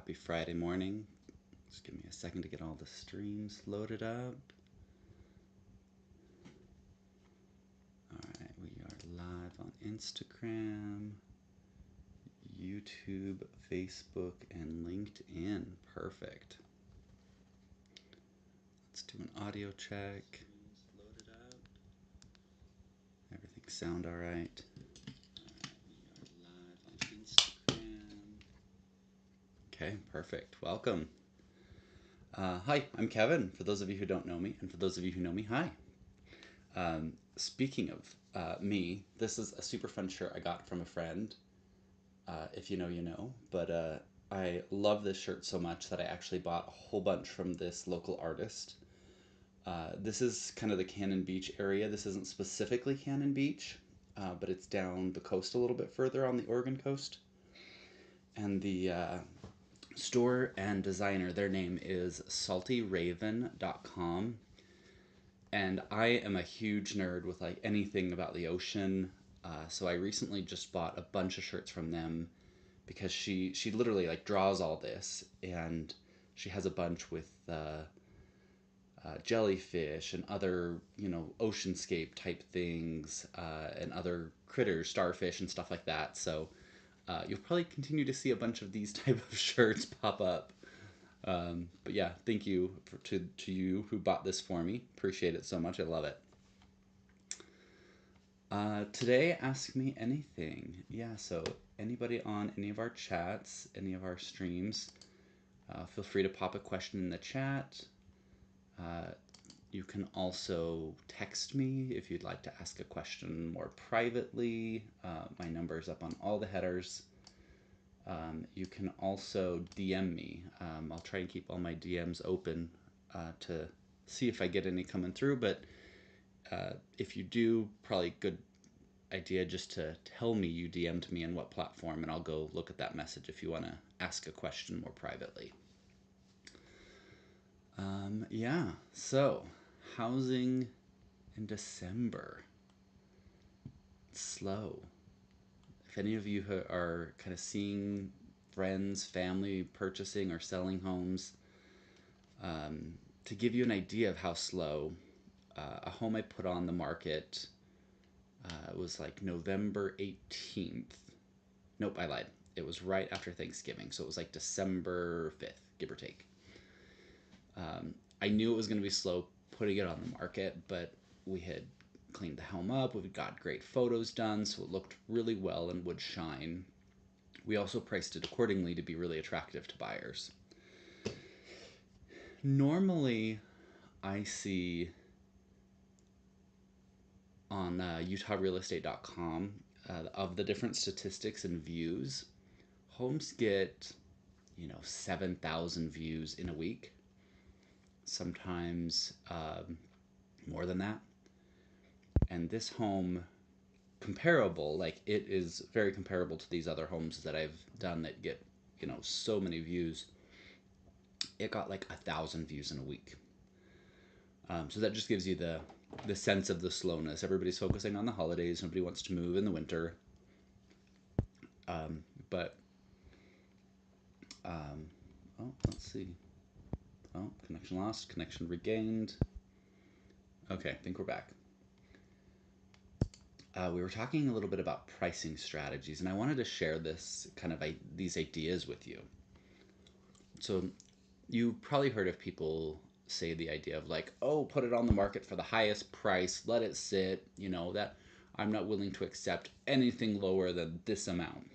Happy Friday morning. Just give me a second to get all the streams loaded up. Alright, we are live on Instagram, YouTube, Facebook, and LinkedIn. Perfect. Let's do an audio check. Everything sound alright? Okay, perfect. Welcome. Hi, I'm Kevin, for those of you who don't know me, and for those of you who know me, hi. Speaking of me, this is a super fun shirt I got from a friend. If you know, you know. But I love this shirt so much that I actually bought a whole bunch from this local artist. This is kind of the Cannon Beach area. This isn't specifically Cannon Beach, but it's down the coast a little bit further on the Oregon coast. And the store and designer, their name is saltyraven.com. And I am a huge nerd with like anything about the ocean. So I recently just bought a bunch of shirts from them because she literally like draws all this, and she has a bunch with jellyfish and other oceanscape type things, and other critters, starfish and stuff like that. So you'll probably continue to see a bunch of these type of shirts pop up. But yeah, thank you to you who bought this for me. Appreciate it so much. I love it. Today, ask me anything. Yeah, so anybody on any of our chats, any of our streams, feel free to pop a question in the chat. You can also text me if you'd like to ask a question more privately. My number is up on all the headers. You can also DM me. I'll try and keep all my DMs open to see if I get any coming through, but if you do, probably good idea just to tell me you DM'd me on what platform, and I'll go look at that message if you want to ask a question more privately. Yeah, so housing in December. It's slow. If any of you are kind of seeing friends, family purchasing or selling homes, to give you an idea of how slow, a home I put on the market was like November 18th. Nope, I lied. It was right after Thanksgiving, so it was like December 5th, give or take. I knew it was going to be slow putting it on the market, but we had cleaned the home up. We got great photos done, so it looked really well and would shine. We also priced it accordingly to be really attractive to buyers. Normally, I see on utahrealestate.com of the different statistics and views, homes get 7,000 views in a week, sometimes more than that. And this home, comparable, like it is very comparable to these other homes that I've done that get so many views. It got like 1,000 views in a week. So that just gives you the sense of the slowness. Everybody's focusing on the holidays. Nobody wants to move in the winter. But let's see. Oh, connection lost, connection regained. Okay, I think we're back. We were talking a little bit about pricing strategies, and I wanted to share this these ideas with you. So you probably heard of people say the idea of like, oh, put it on the market for the highest price, let it sit, that I'm not willing to accept anything lower than this amount.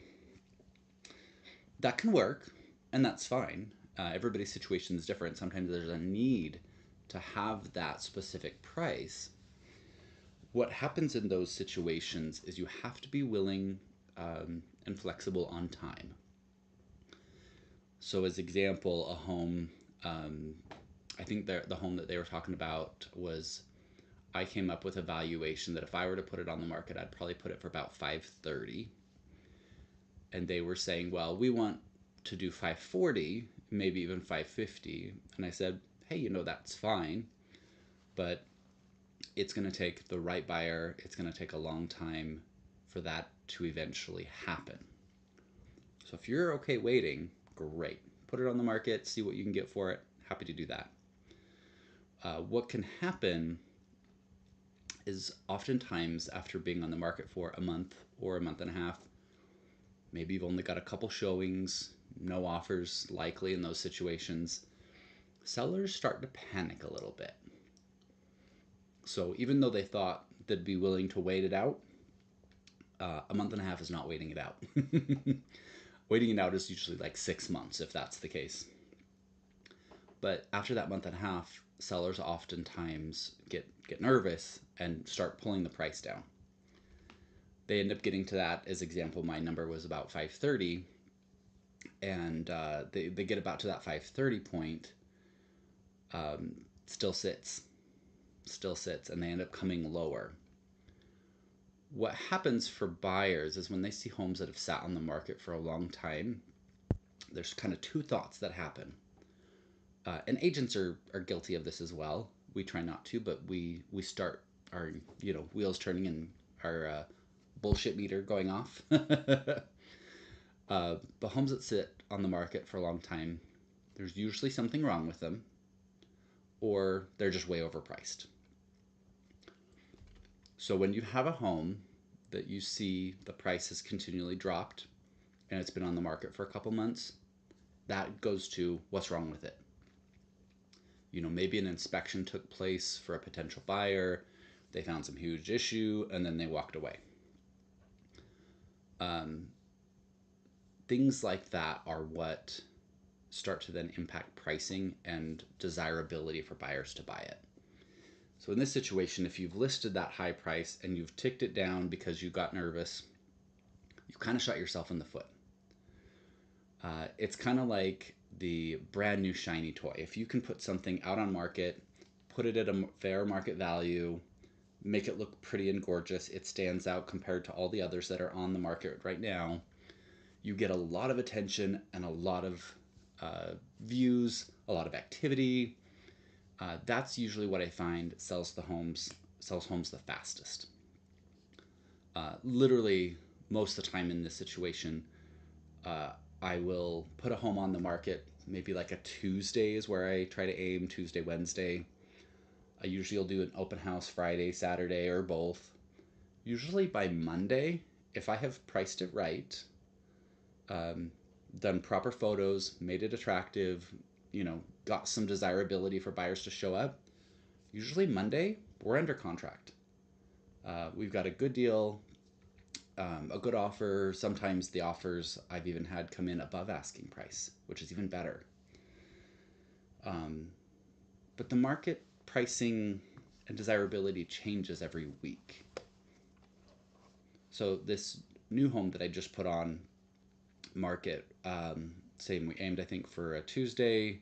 That can work, and that's fine. Everybody's situation is different. Sometimes there's a need to have that specific price. What happens in those situations is you have to be willing and flexible on time. So as example, a home, I think the home that they were talking about was, I came up with a valuation that if I were to put it on the market, I'd probably put it for about $530. And they were saying, well, we want to do $540, maybe even $550. And I said, hey, that's fine, but it's going to take the right buyer. It's going to take a long time for that to eventually happen. So if you're okay waiting, great. put it on the market, see what you can get for it. Happy to do that. What can happen is oftentimes after being on the market for a month or a month and a half, maybe you've only got a couple showings, no offers likely in those situations, sellers start to panic a little bit. So even though they thought they'd be willing to wait it out, a month and a half is not waiting it out. Waiting it out is usually like 6 months if that's the case. But after that month and a half, sellers oftentimes get nervous and start pulling the price down. They end up getting to that, as example, my number was about 530, and they get about to that 530 point, still sits, and they end up coming lower. What happens for buyers is when they see homes that have sat on the market for a long time, there's kind of two thoughts that happen. And agents are guilty of this as well. We try not to, but we start our wheels turning and our bullshit meter going off. The homes that sit on the market for a long time, there's usually something wrong with them, or they're just way overpriced. So when you have a home that you see the price has continually dropped and it's been on the market for a couple months, that goes to what's wrong with it. Maybe an inspection took place for a potential buyer, they found some huge issue, and then they walked away. Things like that are what start to then impact pricing and desirability for buyers to buy it. So in this situation, if you've listed that high price and you've ticked it down because you got nervous, you kind of shot yourself in the foot. It's kind of like the brand new shiny toy. If you can put something out on market, put it at a fair market value, make it look pretty and gorgeous, it stands out compared to all the others that are on the market right now, you get a lot of attention and a lot of views, a lot of activity. That's usually what I find sells homes the fastest. Literally, most of the time in this situation, I will put a home on the market, maybe like a Tuesday is where I try to aim, Tuesday, Wednesday. I usually will do an open house Friday, Saturday, or both. Usually by Monday, if I have priced it right, done proper photos, made it attractive, got some desirability for buyers to show up, usually Monday, we're under contract. We've got a good deal, a good offer. Sometimes the offers I've even had come in above asking price, which is even better. But the market pricing and desirability changes every week. So this new home that I just put on market, same, we aimed I think for a Tuesday.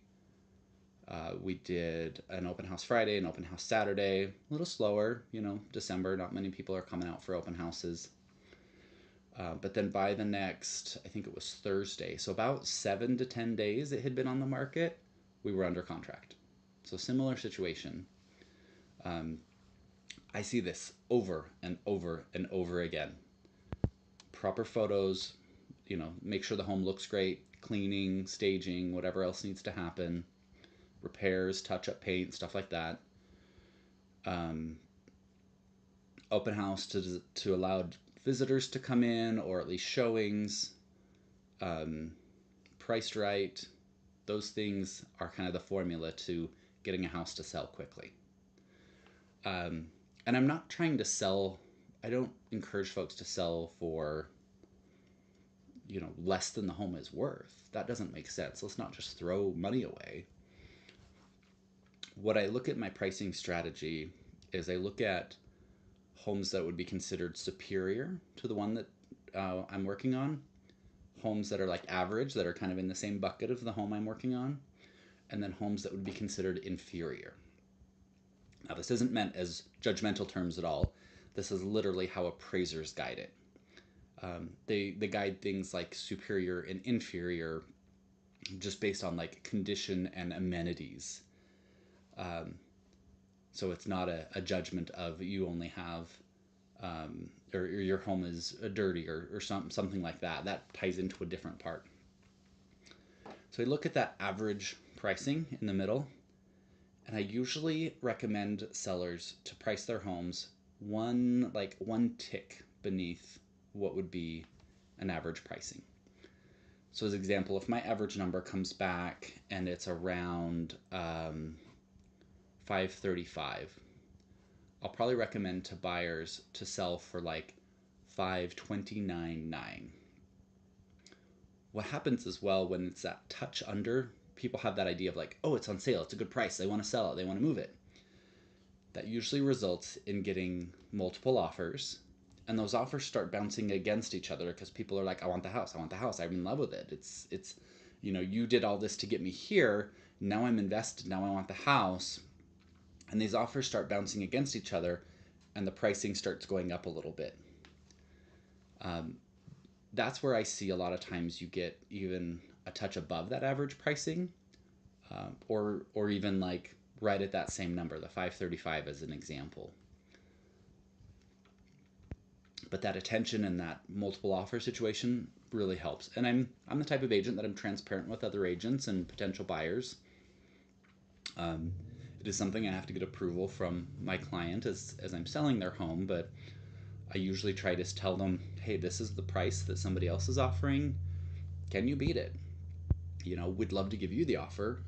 We did an open house Friday, an open house Saturday, a little slower, December, not many people are coming out for open houses. But then by the next, I think it was Thursday, so about 7 to 10 days it had been on the market, we were under contract. So similar situation. I see this over and over and over again. Proper photos, make sure the home looks great, cleaning, staging, whatever else needs to happen, repairs, touch-up paint, stuff like that. Open house to allow visitors to come in, or at least showings, priced right. Those things are kind of the formula to getting a house to sell quickly. And I'm not trying to sell, I don't encourage folks to sell for, less than the home is worth. That doesn't make sense. Let's not just throw money away. What I look at my pricing strategy is I look at homes that would be considered superior to the one that I'm working on, homes that are like average, that are kind of in the same bucket of the home I'm working on, and then homes that would be considered inferior. Now, this isn't meant as judgmental terms at all. This is literally how appraisers guide it. They guide things like superior and inferior just based on like condition and amenities. So it's not a judgment of you only have, or your home is dirty or something like that. That ties into a different part. So I look at that average pricing in the middle, and I usually recommend sellers to price their homes one tick beneath what would be an average pricing. So as an example, if my average number comes back and it's around 535, I'll probably recommend to buyers to sell for like 529.9. What happens as well when it's that touch under, people have that idea of like, oh, it's on sale, it's a good price, they want to sell it, they want to move it. That usually results in getting multiple offers, and those offers start bouncing against each other because people are like, I want the house, I want the house, I'm in love with it. It's you did all this to get me here, now I'm invested, now I want the house. And these offers start bouncing against each other, and the pricing starts going up a little bit. That's where I see a lot of times you get even a touch above that average pricing, or even like right at that same number, the 535 as an example. But that attention and that multiple offer situation really helps. And I'm the type of agent that I'm transparent with other agents and potential buyers. It is something I have to get approval from my client as I'm selling their home, but I usually try to tell them, hey, this is the price that somebody else is offering. Can you beat it? We'd love to give you the offer,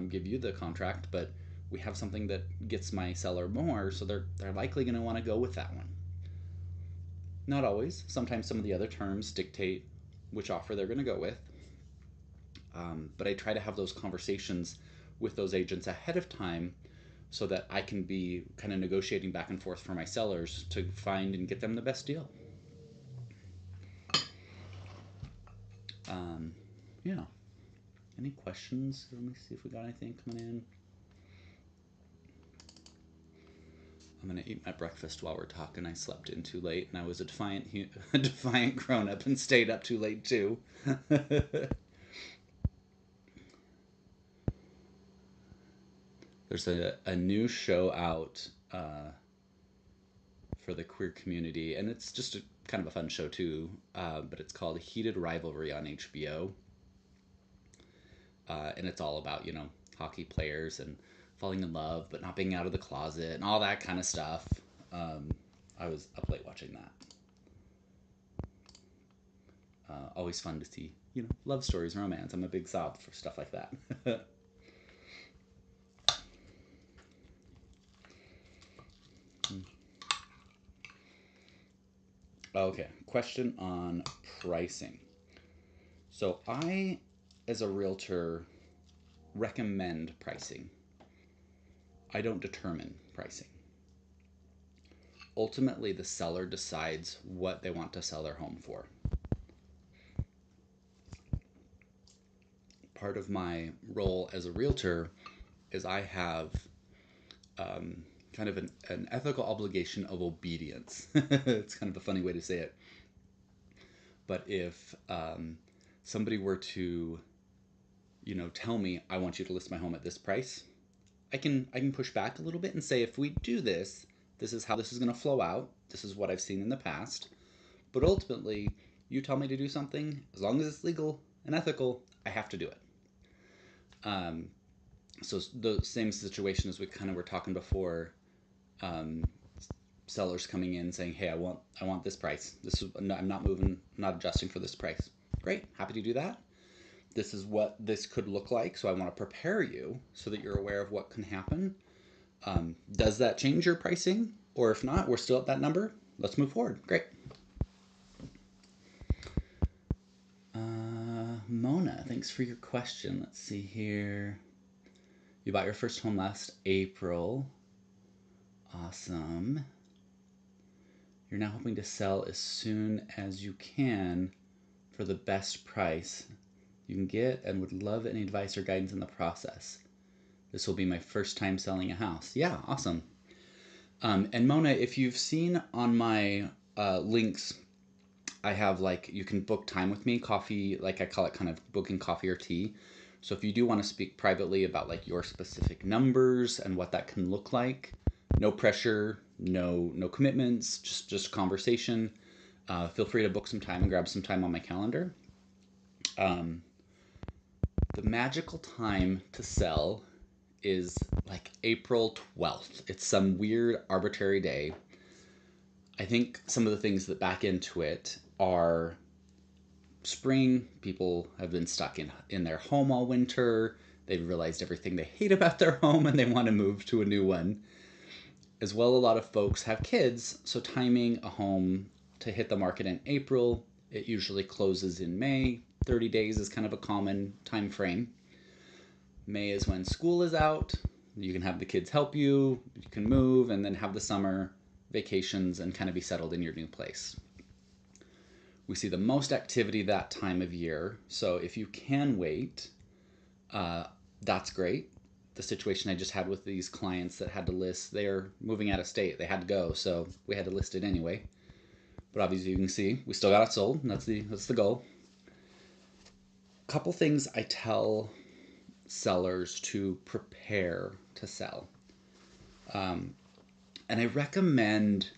give you the contract, but we have something that gets my seller more, so they're likely going to want to go with that one. Not always. Sometimes some of the other terms dictate which offer they're going to go with. But I try to have those conversations with those agents ahead of time so that I can be kind of negotiating back and forth for my sellers to find and get them the best deal. Yeah. Any questions? Let me see if we got anything coming in. I'm gonna eat my breakfast while we're talking. I slept in too late, and I was a defiant grown up and stayed up too late too. There's a new show out for the queer community, and it's just kind of a fun show too. But it's called Heated Rivalry on HBO, and it's all about hockey players and falling in love, but not being out of the closet and all that kind of stuff. I was up late watching that. Always fun to see, love stories, romance. I'm a big sob for stuff like that. Okay, question on pricing. So I, as a realtor, recommend pricing. I don't determine pricing. Ultimately, the seller decides what they want to sell their home for. Part of my role as a realtor is I have kind of an ethical obligation of obedience. It's kind of a funny way to say it. But if somebody were to, tell me, I want you to list my home at this price, I can push back a little bit and say, if we do this, this is how this is going to flow out. This is what I've seen in the past. But ultimately, you tell me to do something, as long as it's legal and ethical, I have to do it. So the same situation as we kind of were talking before, sellers coming in saying, hey, I want this price. I'm not moving, not adjusting for this price. Great, happy to do that. This is what this could look like, so I want to prepare you so that you're aware of what can happen. Does that change your pricing? Or if not, we're still at that number. Let's move forward. Great. Mona, thanks for your question. Let's see here. You bought your first home last April. Awesome. You're now hoping to sell as soon as you can for the best price you can get and would love any advice or guidance in the process. This will be my first time selling a house. Yeah, awesome. And Mona, if you've seen on my links, I have you can book time with me, coffee, I call it kind of booking coffee or tea. So if you do want to speak privately about your specific numbers and what that can look like, no pressure, no commitments, just conversation. Feel free to book some time and grab some time on my calendar. The magical time to sell is like April 12th. It's some weird arbitrary day. I think some of the things that back into it are spring. People have been stuck in their home all winter. They've realized everything they hate about their home and they want to move to a new one. As well, a lot of folks have kids, so timing a home to hit the market in April, it usually closes in May. 30 days is kind of a common time frame. May is when school is out. You can have the kids help you, you can move, and then have the summer vacations and kind of be settled in your new place. We see the most activity that time of year. So if you can wait, that's great. The situation I just had with these clients that had to list, they're moving out of state. They had to go, so we had to list it anyway. But obviously you can see we still got it sold. And that's the goal. Couple things I tell sellers to prepare to sell. And I recommend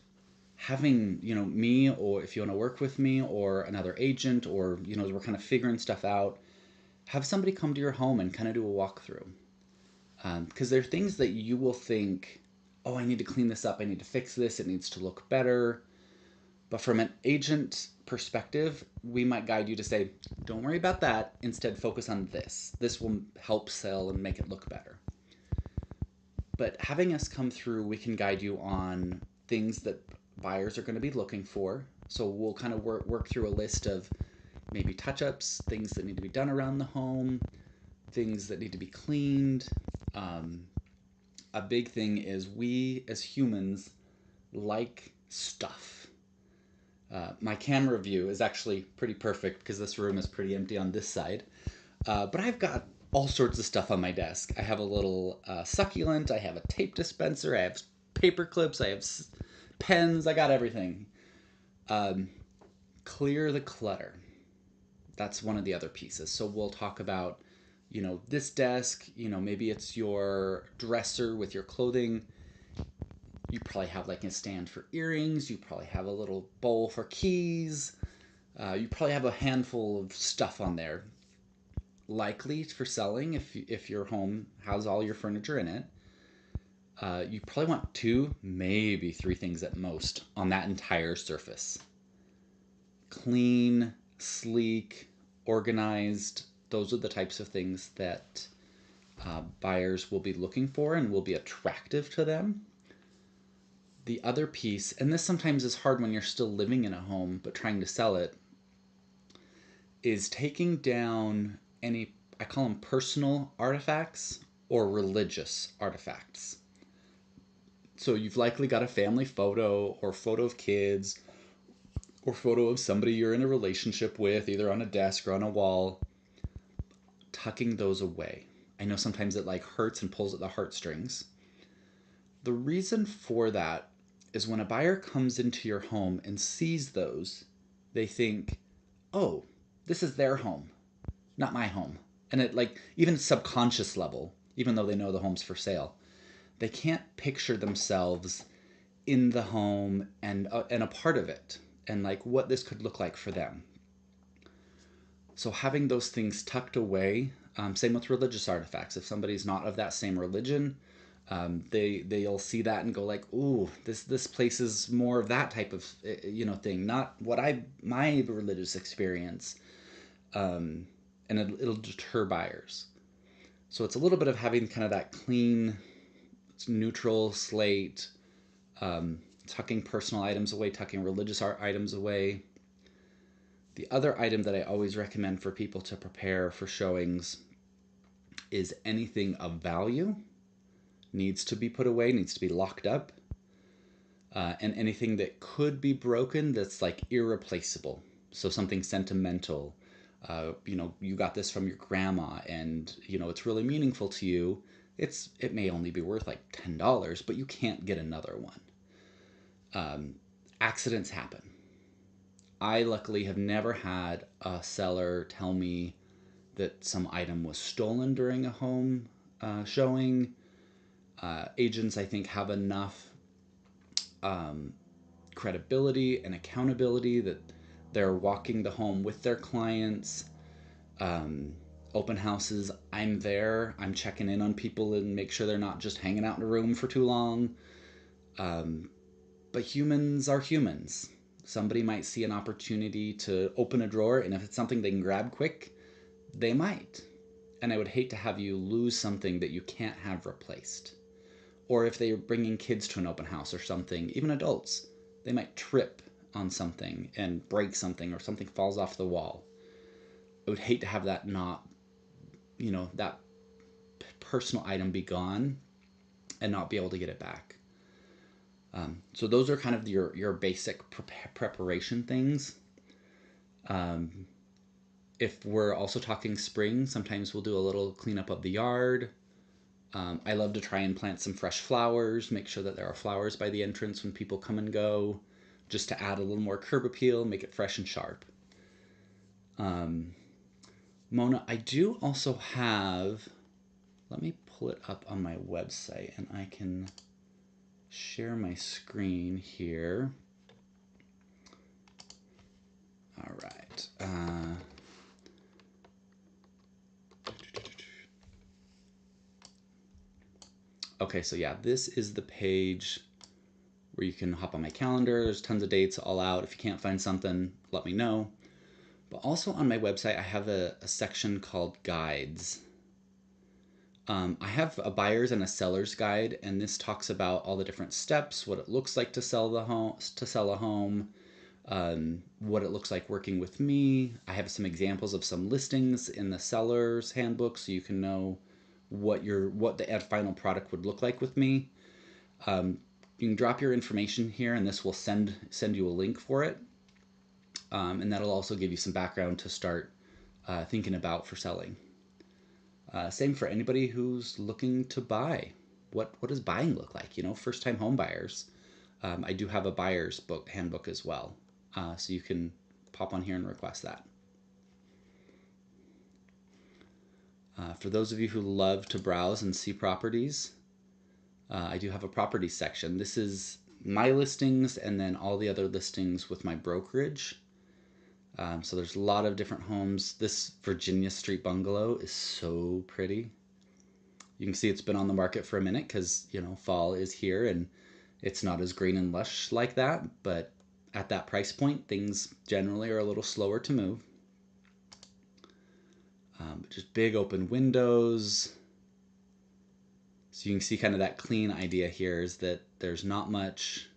having, me, or if you want to work with me or another agent, or, as we're kind of figuring stuff out, have somebody come to your home and kind of do a walkthrough. Because there are things that you will think, oh, I need to clean this up. I need to fix this. It needs to look better. But from an agent perspective, we might guide you to say, don't worry about that. Instead, focus on this. This will help sell and make it look better. But having us come through, we can guide you on things that buyers are going to be looking for. So we'll kind of work through a list of maybe touch-ups, things that need to be done around the home, things that need to be cleaned. A big thing is we as humans like stuff. My camera view is actually pretty perfect because this room is pretty empty on this side. But I've got all sorts of stuff on my desk. I have a little succulent. I have a tape dispenser. I have paper clips. I have pens. I got everything. Clear the clutter. That's one of the other pieces. So we'll talk about, this desk, maybe it's your dresser with your clothing. You probably have like a stand for earrings. You probably have a little bowl for keys. You probably have a handful of stuff on there. Likely for selling if your home has all your furniture in it. You probably want 2, maybe 3 things at most on that entire surface. Clean, sleek, organized. Those are the types of things that buyers will be looking for and will be attractive to them. The other piece, and this sometimes is hard when you're still living in a home but trying to sell it, is taking down any, I call them personal artifacts or religious artifacts. So you've likely got a family photo or photo of kids or photo of somebody you're in a relationship with, either on a desk or on a wall. Tucking those away. I know sometimes it hurts and pulls at the heartstrings. The reason for that is when a buyer comes into your home and sees those, they think, oh, this is their home, not my home. And it even subconscious level, even though they know the home's for sale, they can't picture themselves in the home and a part of it and what this could look like for them. So having those things tucked away, same with religious artifacts. If somebody's not of that same religion, they'll see that and go ooh, this place is more of that type of thing, not what my religious experience, and it'll deter buyers. So it's a little bit of having kind of that clean, neutral slate, tucking personal items away, tucking religious art items away. The other item that I always recommend for people to prepare for showings is anything of value needs to be put away, needs to be locked up. And anything that could be broken that's irreplaceable. So something sentimental. You got this from your grandma and, it's really meaningful to you. It may only be worth $10, but you can't get another one. Accidents happen. I luckily have never had a seller tell me that some item was stolen during a home showing. Agents, I think, have enough credibility and accountability that they're walking the home with their clients. A Open houses, I'm there. I'm checking in on people and make sure they're not just hanging out in a room for too long. But humans are humans. Somebody might see an opportunity to open a drawer, and if it's something they can grab quick, they might. And I would hate to have you lose something that you can't have replaced. Or if they're bringing kids to an open house or something, even adults, they might trip on something and break something, or something falls off the wall. I would hate to have that not, that personal item be gone and not be able to get it back. So those are kind of your basic preparation things. If we're also talking spring, sometimes we'll do a little cleanup of the yard. I love to try and plant some fresh flowers, make sure that there are flowers by the entrance when people come and go, just to add a little more curb appeal, make it fresh and sharp. Mona, I do also have, let me pull it up on my website and I can share my screen here. All right. Okay, so yeah, this is the page where you can hop on my calendar. There's tons of dates all out. If you can't find something, let me know. But also on my website, I have a section called guides. I have a buyer's and a seller's guide, and this talks about all the different steps, what it looks like to sell a home, what it looks like working with me. I have some examples of some listings in the seller's handbook, so you can know what the final product would look like with me. You can drop your information here, and this will send you a link for it, and that'll also give you some background to start thinking about for selling. Same for anybody who's looking to buy. What does buying look like? First time home buyers. I do have a buyer's handbook as well, so you can pop on here and request that. For those of you who love to browse and see properties, I do have a property section. This is my listings and then all the other listings with my brokerage. So there's a lot of different homes. This Virginia Street bungalow is so pretty. You can see it's been on the market for a minute because, fall is here and it's not as green and lush like that. But at that price point, things generally are a little slower to move. Just big open windows. So you can see kind of that clean idea here is that there's not much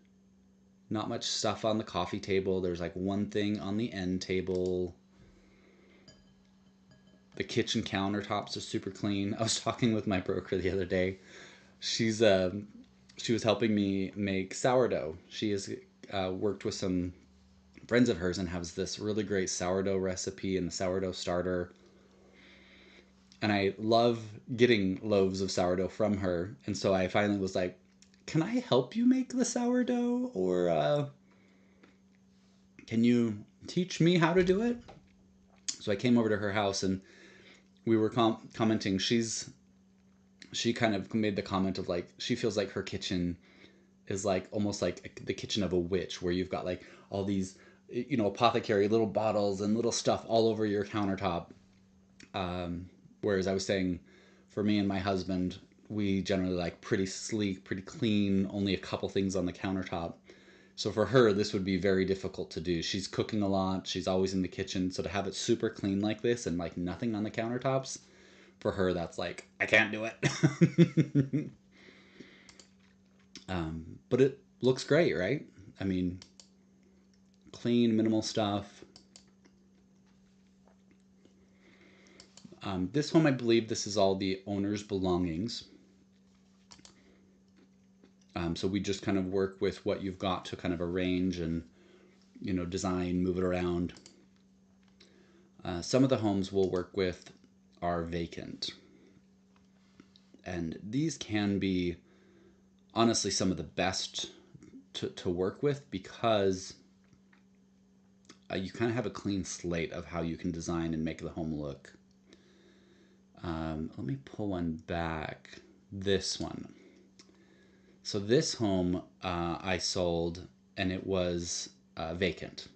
stuff on the coffee table. There's like one thing on the end table. The kitchen countertops are super clean. I was talking with my broker the other day. She was helping me make sourdough. She has worked with some friends of hers and has this really great sourdough recipe and the sourdough starter. And I love getting loaves of sourdough from her. And so I finally was like, can I help you make the sourdough? Or can you teach me how to do it? So I came over to her house and we were commenting. She kind of made the comment of like, she feels like her kitchen is like almost like the kitchen of a witch, where you've got like all these, apothecary little bottles and little stuff all over your countertop. Whereas I was saying, for me and my husband, we generally like pretty sleek, pretty clean, only a couple things on the countertop. So for her, this would be very difficult to do. She's cooking a lot. She's always in the kitchen. So to have it super clean like this and like nothing on the countertops, for her, that's like, I can't do it. But it looks great, right? I mean, clean, minimal stuff. This home, I believe this is all the owner's belongings. So we just kind of work with what you've got to kind of arrange and, design, move it around. Some of the homes we'll work with are vacant. And these can be, honestly, some of the best to work with because you kind of have a clean slate of how you can design and make the home look. Let me pull one back. This one. So this home I sold and it was vacant.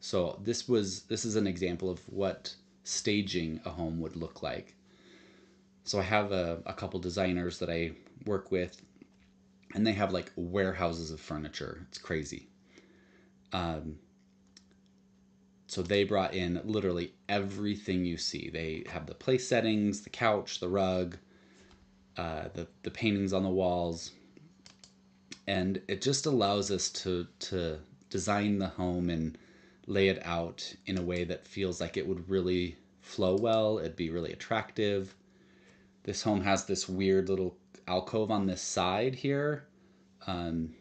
So this is an example of what staging a home would look like. So I have a couple designers that I work with, and they have like warehouses of furniture. It's crazy. Um, so they brought in literally everything you see. They have the place settings, the couch, the rug, the paintings on the walls, and it just allows us to design the home and lay it out in a way that feels like it would really flow well. It'd be really attractive. This home has this weird little alcove on this side here. Um,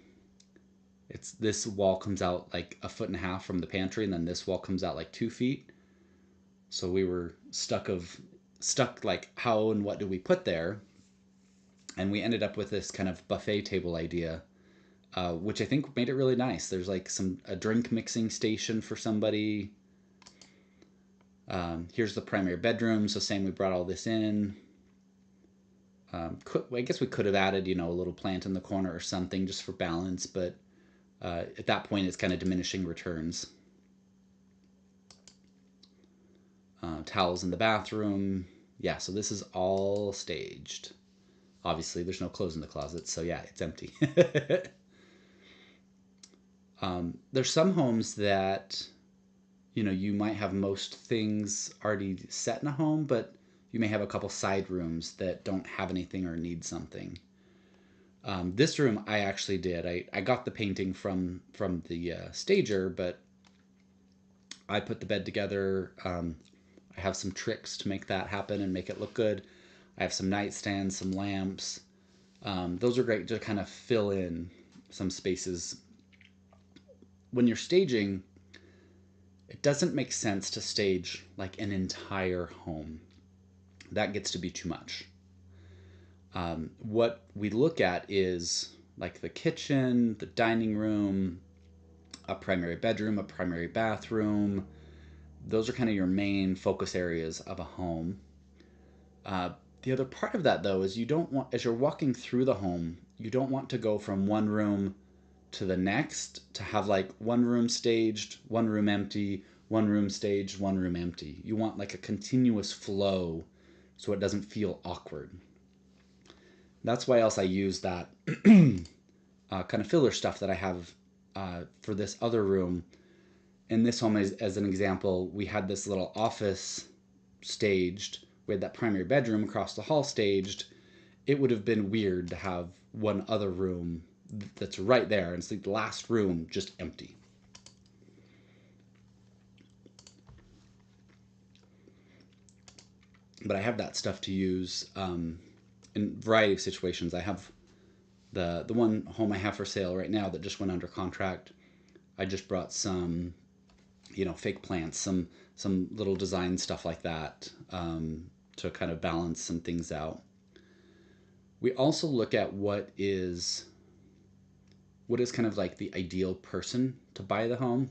it's this wall comes out like a foot and a half from the pantry, and then this wall comes out like 2 feet. So we were stuck like how and what do we put there, and we ended up with this kind of buffet table idea, which I think made it really nice. There's like a drink mixing station for somebody. Here's the primary bedroom. So same, we brought all this in. I guess we could have added, a little plant in the corner or something just for balance, but at that point it's kind of diminishing returns. Towels in the bathroom. Yeah, so this is all staged. Obviously, there's no clothes in the closet, so yeah, it's empty. There's some homes that, you might have most things already set in a home, but you may have a couple side rooms that don't have anything or need something. This room I actually did. I got the painting from the stager, but I put the bed together. I have some tricks to make that happen and make it look good. I have some nightstands, some lamps. Those are great to kind of fill in some spaces. When you're staging, it doesn't make sense to stage like an entire home. That gets to be too much. What we look at is like the kitchen, the dining room, a primary bedroom, a primary bathroom. Those are kind of your main focus areas of a home. The other part of that, though, is you don't want, as you're walking through the home, you don't want to go from one room to the next to have like one room staged, one room empty, one room staged, one room empty. You want like a continuous flow so it doesn't feel awkward. That's why else I use that kind of filler stuff that I have for this other room. In this home, as an example, we had this little office staged. We had that primary bedroom across the hall staged. It would have been weird to have one other room that's right there, and it's the last room just empty. But I have that stuff to use in a variety of situations. I have the one home I have for sale right now that just went under contract. I just brought some, fake plants, some little design stuff like that, to kind of balance some things out. We also look at what is kind of like the ideal person to buy the home,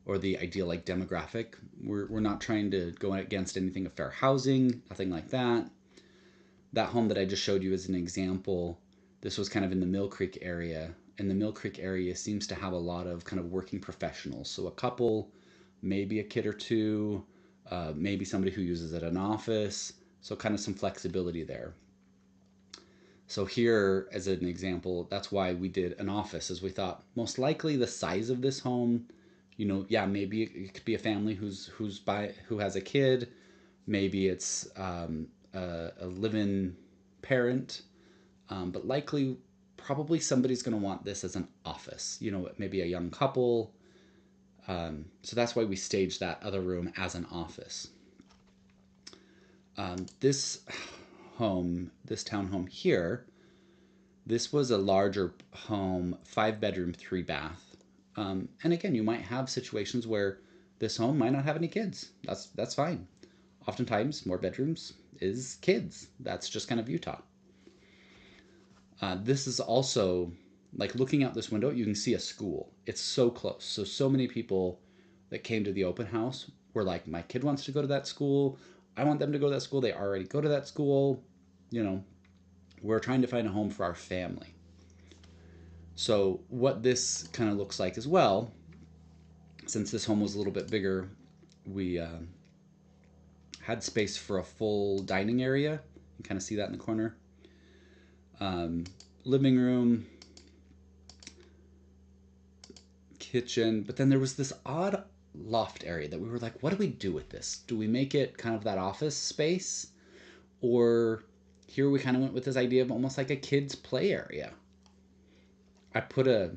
or the ideal like demographic. We're not trying to go against anything of fair housing, nothing like that. That home that I just showed you as an example, this was kind of in the Mill Creek area, and the Mill Creek area seems to have a lot of kind of working professionals. So a couple, maybe a kid or two, maybe somebody who uses it in an office. So kind of some flexibility there. So here, as an example, that's why we did an office, as we thought most likely the size of this home, maybe it could be a family who has a kid, maybe it's a live-in parent, but likely probably somebody's going to want this as an office. Maybe a young couple. So that's why we staged that other room as an office. This townhome here, this was a larger home, 5-bedroom, 3-bath. And again, you might have situations where this home might not have any kids. That's fine. Oftentimes, more bedrooms is kids. That's just kind of Utah. This is also, like, looking out this window, you can see a school. It's so close. So many people that came to the open house were like, my kid wants to go to that school. I want them to go to that school. They already go to that school. We're trying to find a home for our family. So what this kind of looks like as well, since this home was a little bit bigger, we had space for a full dining area. You can kind of see that in the corner. Living room, kitchen, but then there was this odd loft area that we were like, what do we do with this? Do we make it kind of that office space? Or here we kind of went with this idea of almost like a kid's play area. I put a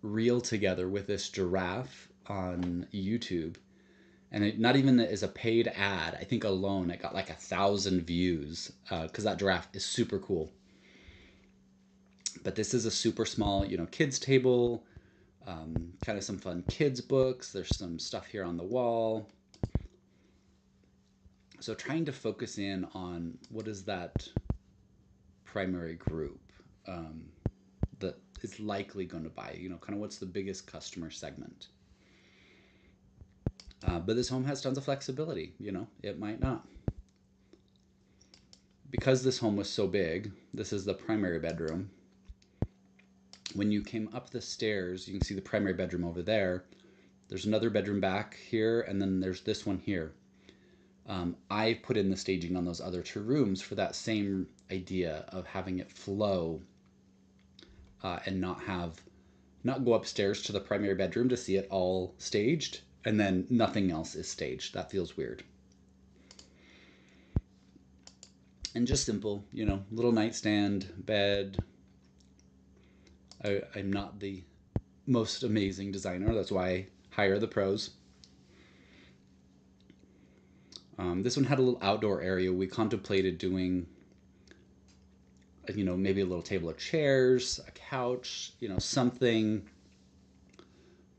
reel together with this giraffe on YouTube, and it not even is a paid ad. I think alone it got like 1,000 views because that giraffe is super cool. But this is a super small, kids table, kind of some fun kids books. There's some stuff here on the wall. So trying to focus in on what is that primary group that is likely going to buy, kind of what's the biggest customer segment. But this home has tons of flexibility, it might not. Because this home was so big, this is the primary bedroom. When you came up the stairs, you can see the primary bedroom over there. There's another bedroom back here, and then there's this one here. I put in the staging on those other 2 rooms for that same idea of having it flow and not go upstairs to the primary bedroom to see it all staged, and then nothing else is staged. That feels weird. And just simple, little nightstand, bed. I'm not the most amazing designer. That's why I hire the pros. This one had a little outdoor area. We contemplated doing, maybe a little table of chairs, a couch, something.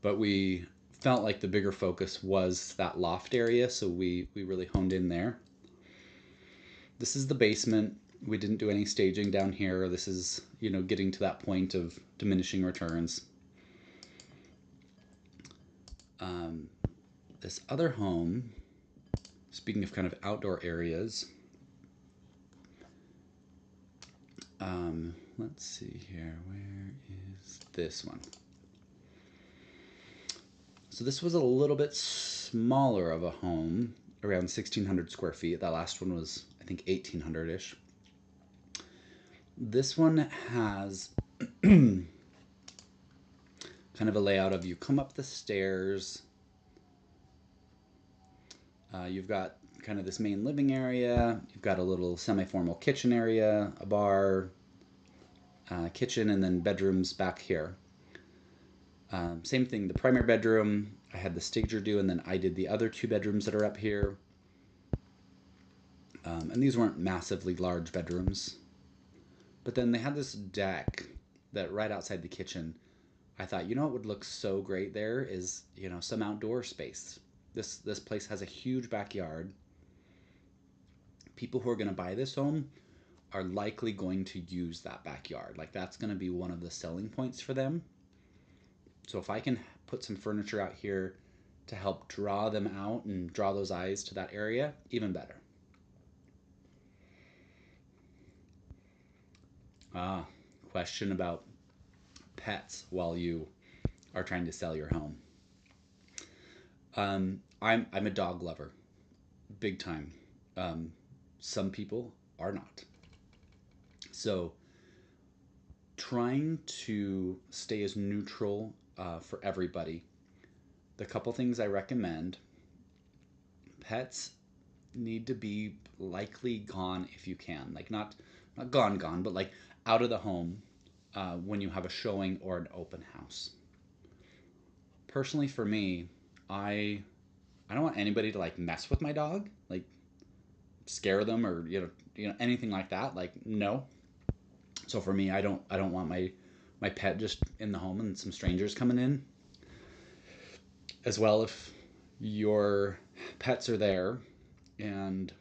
But we felt like the bigger focus was that loft area, so we really honed in there. This is the basement. We didn't do any staging down here. This is, getting to that point of diminishing returns. This other home, speaking of kind of outdoor areas, let's see here. Where is this one? So this was a little bit smaller of a home, around 1,600 square feet. That last one was, I think, 1,800-ish. This one has kind of a layout of you come up the stairs. You've got kind of this main living area. You've got a little semi-formal kitchen area, a bar, kitchen, and then bedrooms back here. Same thing, the primary bedroom, I had the stager do, and then I did the other 2 bedrooms that are up here. And these weren't massively large bedrooms. But then they had this deck that right outside the kitchen. I thought, what would look so great there is, some outdoor space. This place has a huge backyard. People who are going to buy this home are likely going to use that backyard. Like, that's going to be one of the selling points for them. So if I can put some furniture out here to help draw them out and draw those eyes to that area, even better. Question about pets while you are trying to sell your home. I'm a dog lover, big time. Some people are not. So trying to stay as neutral for everybody. The couple things I recommend: pets need to be likely gone if you can. Like not gone, but like out of the home when you have a showing or an open house. Personally, for me, I don't want anybody to like mess with my dog, like scare them or anything like that. Like, no. So for me, I don't want my pet just in the home and some strangers coming in. As well, if your pets are there and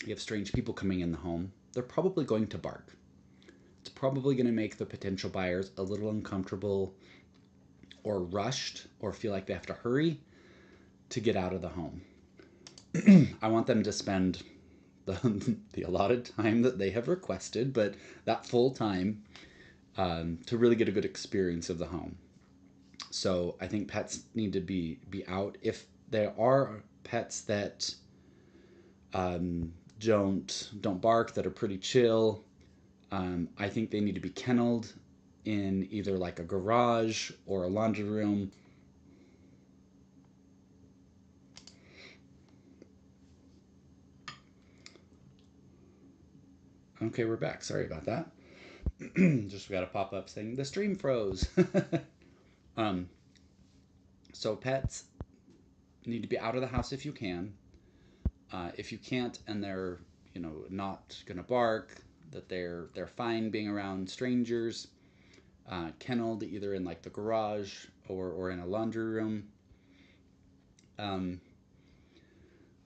you have strange people coming in the home, they're probably going to bark. It's probably going to make the potential buyers a little uncomfortable or rushed or feel like they have to hurry to get out of the home. I want them to spend the allotted time that they have requested, but that full time to really get a good experience of the home. So I think pets need to be out. If there are pets that don't bark, that are pretty chill. I think they need to be kenneled in either like a garage or a laundry room. Okay, we're back. Sorry about that. Just got a pop up saying the stream froze. um, so pets need to be out of the house if you can. If you can't, and they're not gonna bark, that they're fine being around strangers, kenneled either in like the garage or in a laundry room. Um,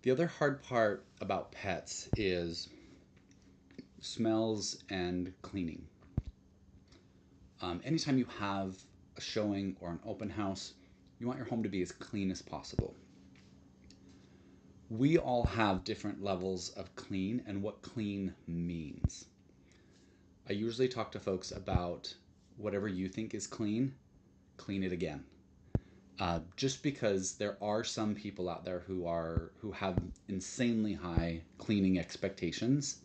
the other hard part about pets is smells and cleaning. Anytime you have a showing or an open house, you want your home to be as clean as possible. We all have different levels of clean and what clean means. I usually talk to folks about whatever you think is clean, clean it again. Just because there are some people out there who have insanely high cleaning expectations,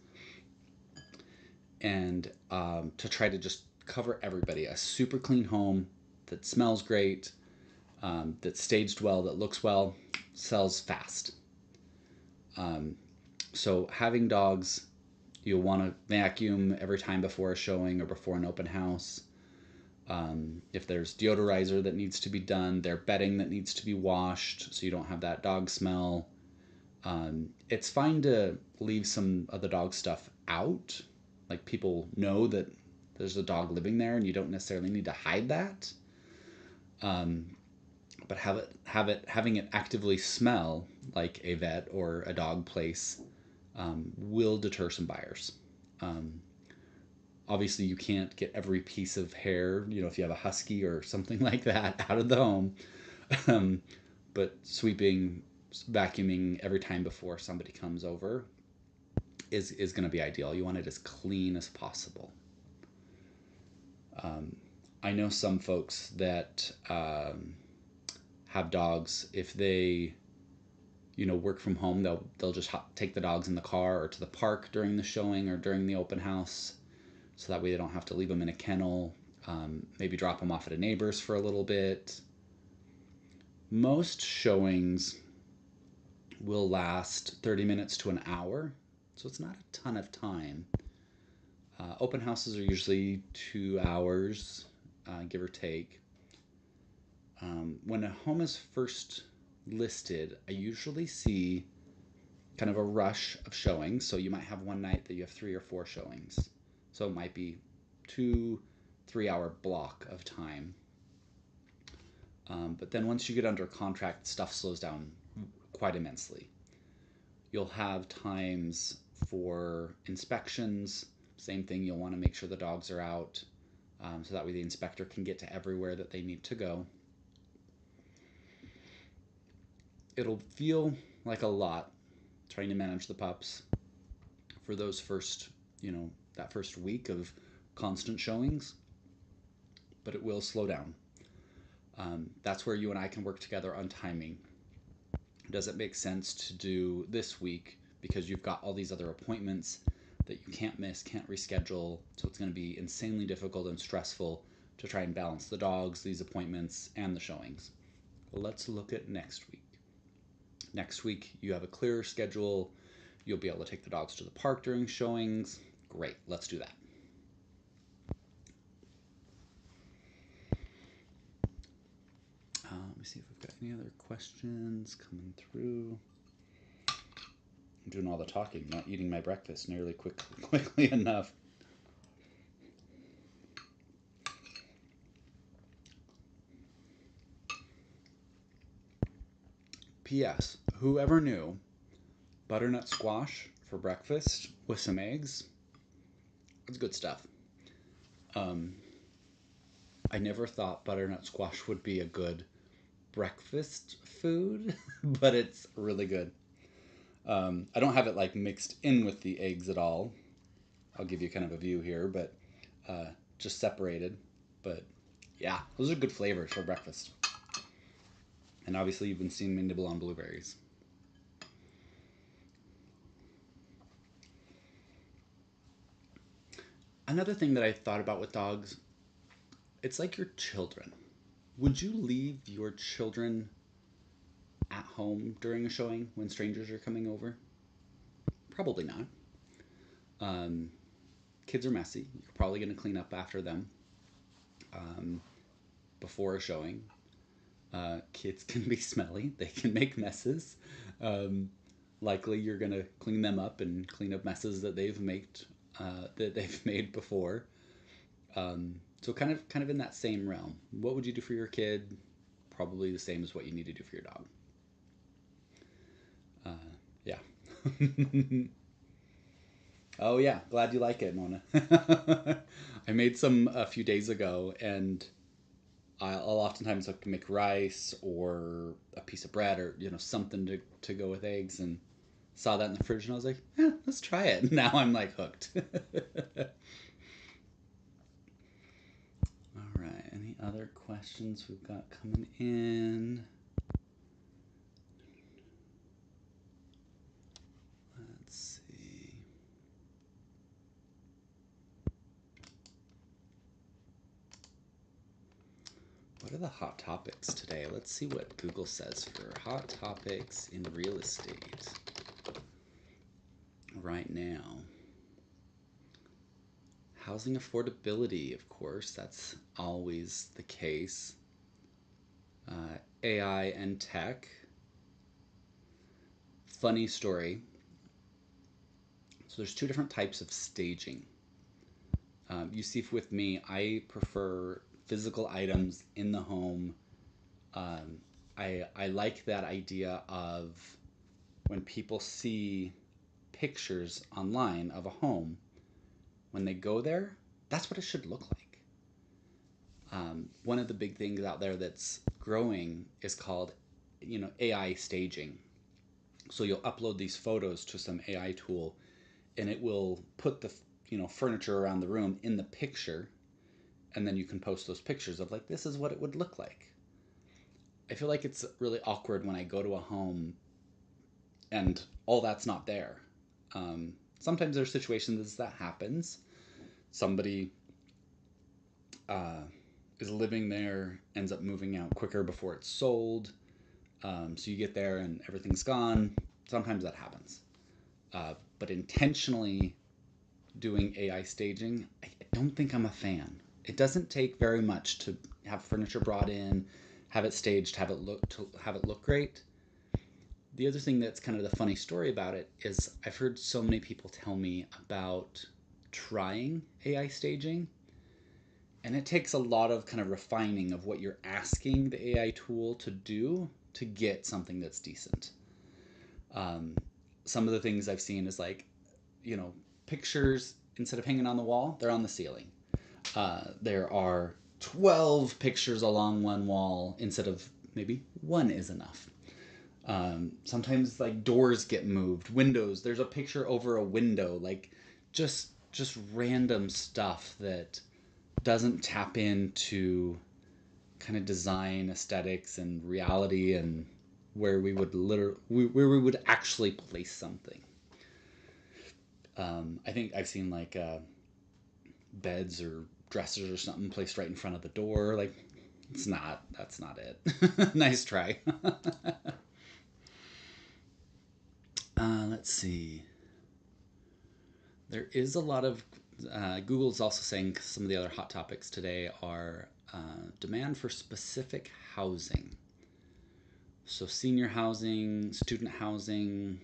and to try to just cover everybody, a super clean home that smells great, that's staged well, that looks well, sells fast. So having dogs, you'll want to vacuum every time before a showing or before an open house. If there's deodorizer that needs to be done, their bedding that needs to be washed so you don't have that dog smell. It's fine to leave some of the dog stuff out. Like, people know that there's a dog living there and you don't necessarily need to hide that. But having it actively smell like a vet or a dog place will deter some buyers. Obviously, you can't get every piece of hair, if you have a husky or something like that, out of the home. But sweeping, vacuuming every time before somebody comes over is going to be ideal. You want it as clean as possible. I know some folks that have dogs. If they work from home, they'll just take the dogs in the car or to the park during the showing or during the open house, so that way they don't have to leave them in a kennel. Maybe drop them off at a neighbor's for a little bit. Most showings will last 30 minutes to an hour, so it's not a ton of time. Open houses are usually 2 hours, give or take. When a home is first listed, I usually see kind of a rush of showings. So you might have one night that you have 3 or 4 showings. So it might be 2-3 hour block of time. But then once you get under contract, stuff slows down quite immensely. You'll have times for inspections. Same thing, you'll want to make sure the dogs are out, so that way the inspector can get to everywhere that they need to go. It'll feel like a lot trying to manage the pups for those first, that first week of constant showings, but it will slow down. That's where you and I can work together on timing. Does it make sense to do this week because you've got all these other appointments that you can't miss, can't reschedule, so it's going to be insanely difficult and stressful to try and balance the dogs, these appointments, and the showings. Well, let's look at next week. Next week, you have a clearer schedule. You'll be able to take the dogs to the park during showings. Great, let's do that. Let me see if we've got any other questions coming through. I'm doing all the talking, not eating my breakfast nearly quickly enough. P.S. Whoever knew butternut squash for breakfast with some eggs? It's good stuff. I never thought butternut squash would be a good breakfast food, but it's really good. I don't have it like mixed in with the eggs at all. I'll give you kind of a view here, but just separated. But yeah, those are good flavors for breakfast. And obviously you've been seeing me nibble on blueberries. Another thing that I thought about with dogs, it's like your children. Would you leave your children at home during a showing when strangers are coming over? Probably not. Um, Kids are messy. You're probably going to clean up after them um, before a showing. Kids can be smelly. They can make messes. Um, Likely, you're going to clean them up and clean up messes that they've made before. So kind of in that same realm. What would you do for your kid? Probably the same as what you need to do for your dog. Yeah. Oh yeah, glad you like it, Mona. I made some a few days ago, and I'll oftentimes like make rice or a piece of bread or something to go with eggs, and saw that in the fridge, and I was like, yeah, let's try it. Now I'm like hooked. All right, any other questions we've got coming in? Let's see. What are the hot topics today? Let's see what Google says for hot topics in real estate right now. Housing affordability, of course, that's always the case. AI and tech. Funny story. So there's two different types of staging. You see, with me, I prefer physical items in the home. Um, I like that idea of when people see pictures online of a home, when they go there, that's what it should look like. One of the big things out there that's growing is called, AI staging. So you'll upload these photos to some AI tool, and it will put the furniture around the room in the picture, and then you can post those pictures of like this is what it would look like. I feel like it's really awkward when I go to a home and all that's not there. Sometimes there's situations that happens. Somebody uh, is living there, ends up moving out quicker before it's sold. So you get there and everything's gone. Sometimes that happens. But intentionally doing AI staging, I don't think I'm a fan. It doesn't take very much to have furniture brought in, have it staged, have it look great. The other thing that's kind of the funny story about it is I've heard so many people tell me about trying AI staging, and it takes a lot of kind of refining of what you're asking the AI tool to do to get something that's decent. Um, some of the things I've seen is like, pictures, instead of hanging on the wall, they're on the ceiling. There are 12 pictures along one wall instead of maybe one is enough. Sometimes like doors get moved, windows. There's a picture over a window, like just random stuff that doesn't tap into kind of design aesthetics and reality and where we would actually place something. I think I've seen like beds or dressers or something placed right in front of the door. Like that's not it. Nice try. Let's see. There is a lot of Google's also saying some of the other hot topics today are demand for specific housing. So senior housing, student housing.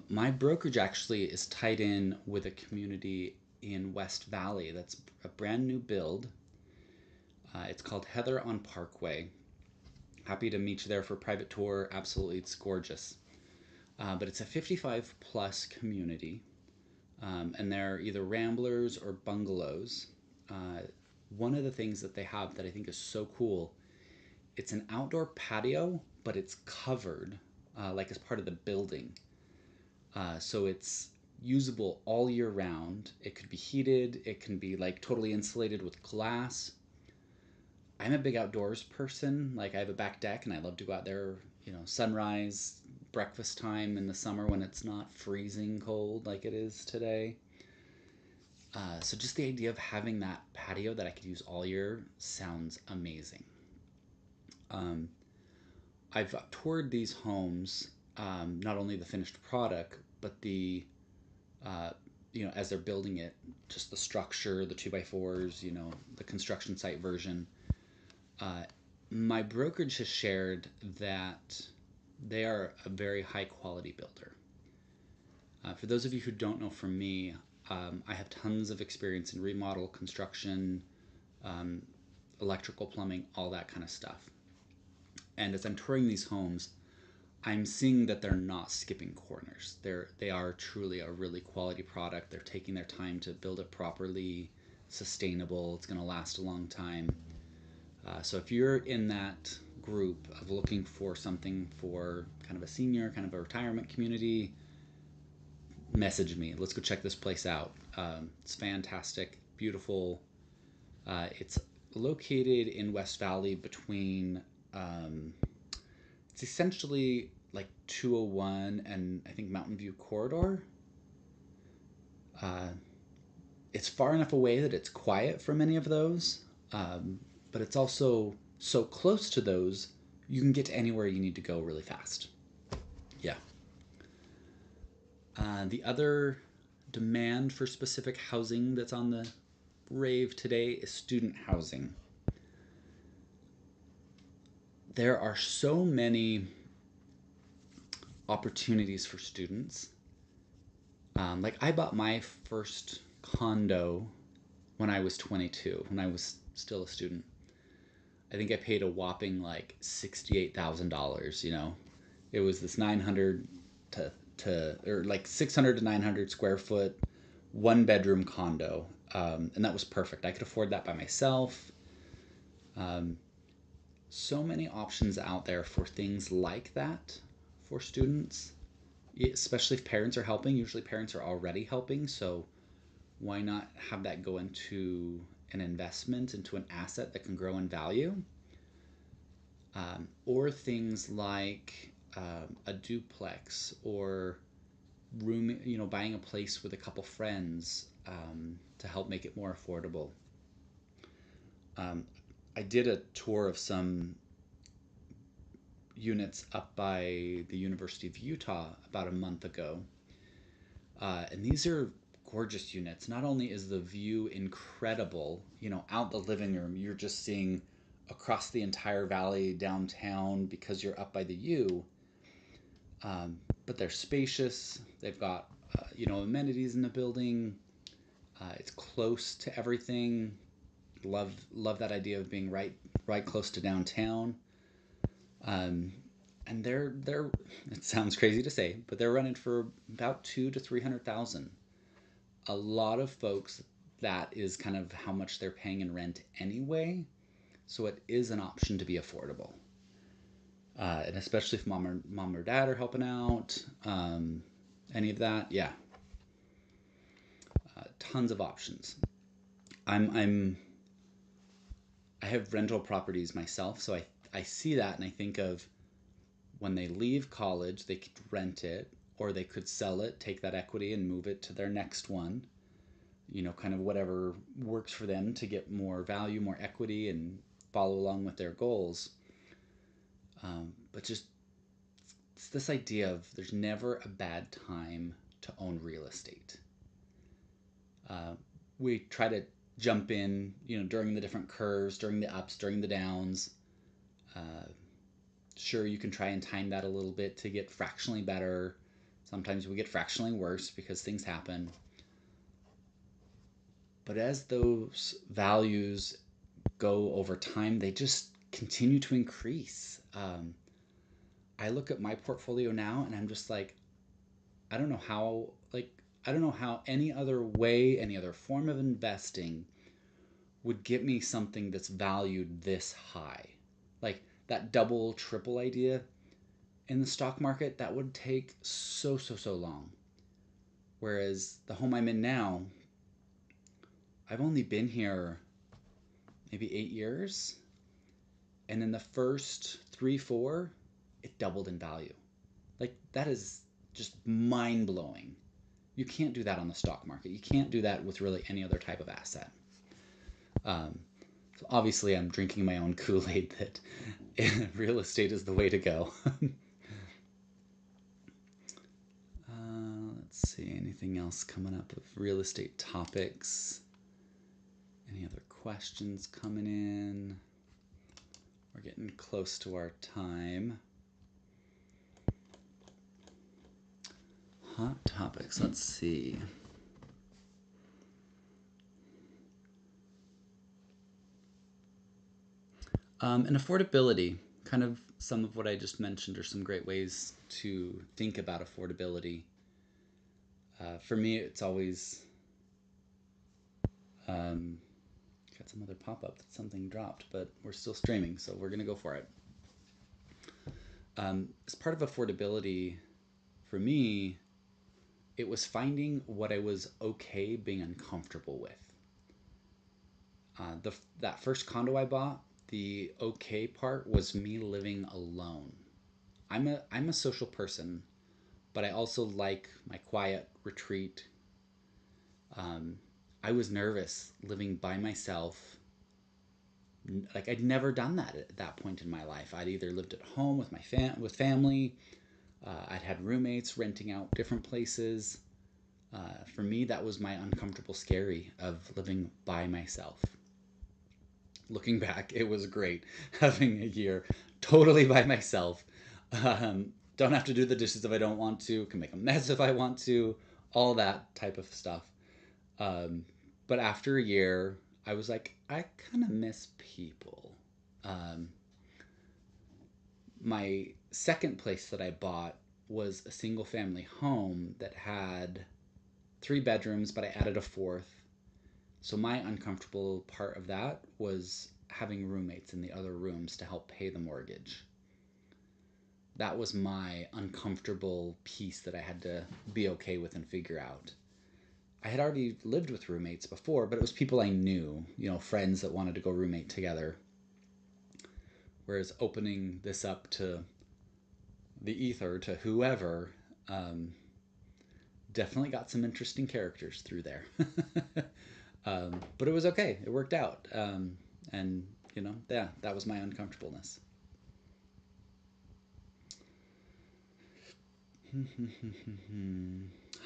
My brokerage actually is tied in with a community in West Valley that's a brand new build. It's called Heather on Parkway. Happy to meet you there for a private tour. Absolutely, it's gorgeous. But it's a 55 plus community, and they're either ramblers or bungalows. Uh, One of the things that they have that I think is so cool, it's an outdoor patio, but it's covered like as part of the building. So it's usable all year round. It could be heated. It can be like totally insulated with glass. I'm a big outdoors person. Like I have a back deck and I love to go out there, sunrise, breakfast time in the summer when it's not freezing cold like it is today. So just the idea of having that patio that I could use all year sounds amazing. Um, I've toured these homes, not only the finished product, but uh, as they're building it, just the structure, the 2x4s, the construction site version. Uh, my brokerage has shared that they are a very high quality builder. For those of you who don't know from me, I have tons of experience in remodel, construction, um, electrical, plumbing, all that kind of stuff. And as I'm touring these homes, I'm seeing that they're not skipping corners. They are truly a really quality product. They're taking their time to build it properly, sustainable. It's going to last a long time. So if you're in that group of looking for something for kind of a senior, kind of a retirement community, message me. Let's go check this place out. It's fantastic, beautiful. It's located in West Valley between, it's essentially like 201 and I think Mountain View Corridor. Uh, it's far enough away that it's quiet from any of those, but it's also so close to those, you can get to anywhere you need to go really fast. Yeah. The other demand for specific housing that's on the rave today is student housing. There are so many opportunities for students. Like I bought my first condo when I was 22, when I was still a student. I think I paid a whopping like $68,000. It was this 900 or like 600 to 900 square foot, 1 bedroom condo, and that was perfect. I could afford that by myself. Um, so many options out there for things like that for students, especially if parents are helping. Usually parents are already helping, so why not have that go into an investment, into an asset that can grow in value? Or things like a duplex or room, buying a place with a couple friends to help make it more affordable. Um, I did a tour of some units up by the University of Utah about a month ago. And these are gorgeous units. Not only is the view incredible, out the living room, you're just seeing across the entire valley downtown because you're up by the U, but they're spacious. They've got, amenities in the building. It's close to everything. Love that idea of being right close to downtown. Um, and they're it sounds crazy to say, but they're running for about 200 to 300,000. A lot of folks, that is kind of how much they're paying in rent anyway, so it is an option to be affordable. And especially if mom or dad are helping out, any of that, yeah, tons of options. I'm I have rental properties myself, so I see that and I think of when they leave college, they could rent it or they could sell it, take that equity and move it to their next one. Kind of whatever works for them to get more value, more equity, and follow along with their goals. But just it's this idea of there's never a bad time to own real estate. Uh, we try to jump in, during the different curves, during the ups, during the downs. Uh, sure, you can try and time that a little bit to get fractionally better. Sometimes we get fractionally worse because things happen. But as those values go over time, they just continue to increase. I look at my portfolio now and I'm just like, I don't know how, I don't know how any other way, any other form of investing would get me something that's valued this high. Like that double, triple idea in the stock market, that would take so long. Whereas the home I'm in now, I've only been here maybe 8 years. And in the first three, four, it doubled in value. Like that is just mind blowing. You can't do that on the stock market. You can't do that with really any other type of asset. So obviously, I'm drinking my own Kool-Aid that real estate is the way to go. Let's see, anything else coming up of real estate topics? Any other questions coming in? We're getting close to our time. Hot topics, let's see. And affordability, kind of some of what I just mentioned are some great ways to think about affordability. For me, it's always got some other pop-up that something dropped, but we're still streaming, so we're gonna go for it. As part of affordability, for me, it was finding what I was okay being uncomfortable with. That first condo I bought, the okay part was me living alone. I'm a social person, but I also like my quiet retreat. I was nervous living by myself. Like I'd never done that at that point in my life. I'd either lived at home with with family. I'd had roommates renting out different places. For me, that was my uncomfortable scary of living by myself. Looking back, it was great having a year totally by myself. Don't have to do the dishes if I don't want to. Can make a mess if I want to. All that type of stuff. But after a year, I was like, I kind of miss people. Um, my second place that I bought was a single family home that had 3 bedrooms, but I added a fourth. So my uncomfortable part of that was having roommates in the other rooms to help pay the mortgage. That was my uncomfortable piece that I had to be okay with and figure out. I had already lived with roommates before, but it was people I knew, friends that wanted to go roommate together. Whereas opening this up to the ether, to whoever, definitely got some interesting characters through there. But it was okay. It worked out. And, yeah, that was my uncomfortableness.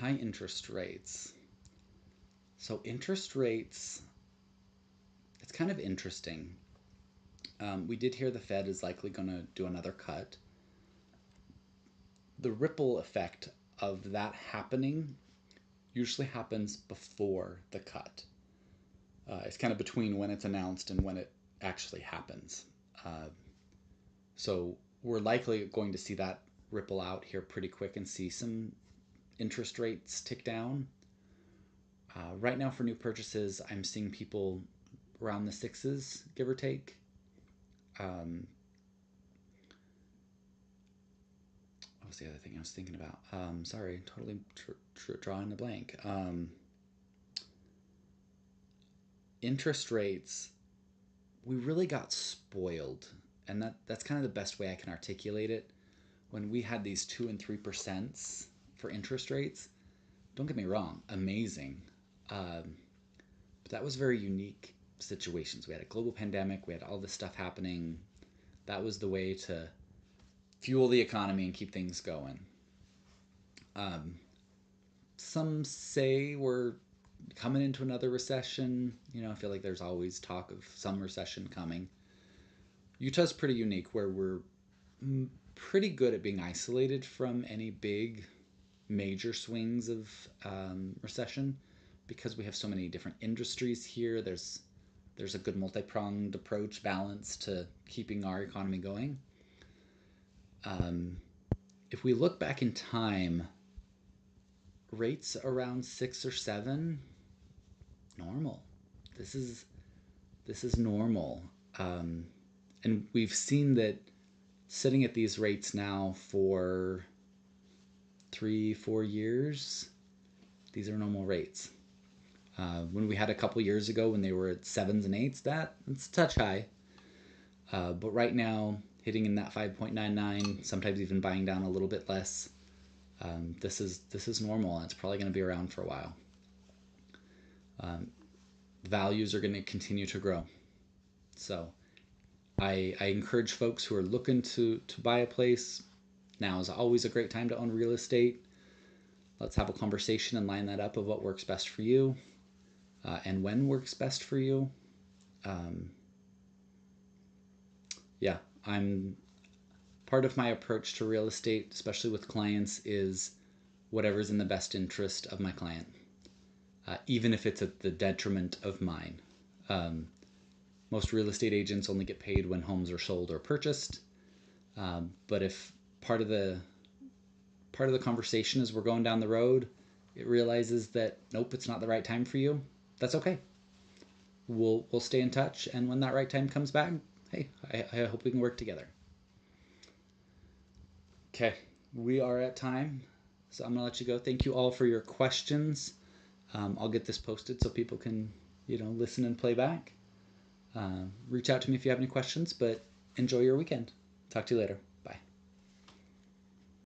High interest rates. So interest rates, it's kind of interesting. We did hear the Fed is likely going to do another cut. The ripple effect of that happening usually happens before the cut. It's kind of between when it's announced and when it actually happens. So we're likely going to see that ripple out here pretty quick and see some interest rates tick down. Right now for new purchases, I'm seeing people around the sixes, give or take. What was the other thing I was thinking about? Sorry, totally drawing a blank. Interest rates, we really got spoiled, and that's kind of the best way I can articulate it. When we had these 2 and 3% for interest rates, don't get me wrong, amazing. But that was very unique situations. We had a global pandemic, we had all this stuff happening. That was the way to fuel the economy and keep things going. Some say we're coming into another recession. I feel like there's always talk of some recession coming. Utah's pretty unique where we're pretty good at being isolated from any big major swings of recession because we have so many different industries here. There's a good multi-pronged approach balance to keeping our economy going. If we look back in time, rates around 6 or 7, normal. This is normal. And we've seen that sitting at these rates now for 3-4 years, these are normal rates. When we had a couple years ago when they were at 7s and 8s, that's a touch high. But right now, hitting in that 5.99, sometimes even buying down a little bit less, This is normal, and it's probably going to be around for a while. Values are going to continue to grow. So I encourage folks who are looking to buy a place. Now is always a great time to own real estate. Let's have a conversation and line that up of what works best for you, and when works best for you. Yeah, I'm part of my approach to real estate, especially with clients, is whatever's in the best interest of my client, even if it's at the detriment of mine. Most real estate agents only get paid when homes are sold or purchased. But if part of the conversation as we're going down the road, it realizes that nope, it's not the right time for you, that's okay. We'll stay in touch, and when that right time comes back, hey, I hope we can work together. Okay, we are at time, so I'm gonna let you go. Thank you all for your questions. I'll get this posted so people can, listen and play back. Reach out to me if you have any questions, but enjoy your weekend. Talk to you later.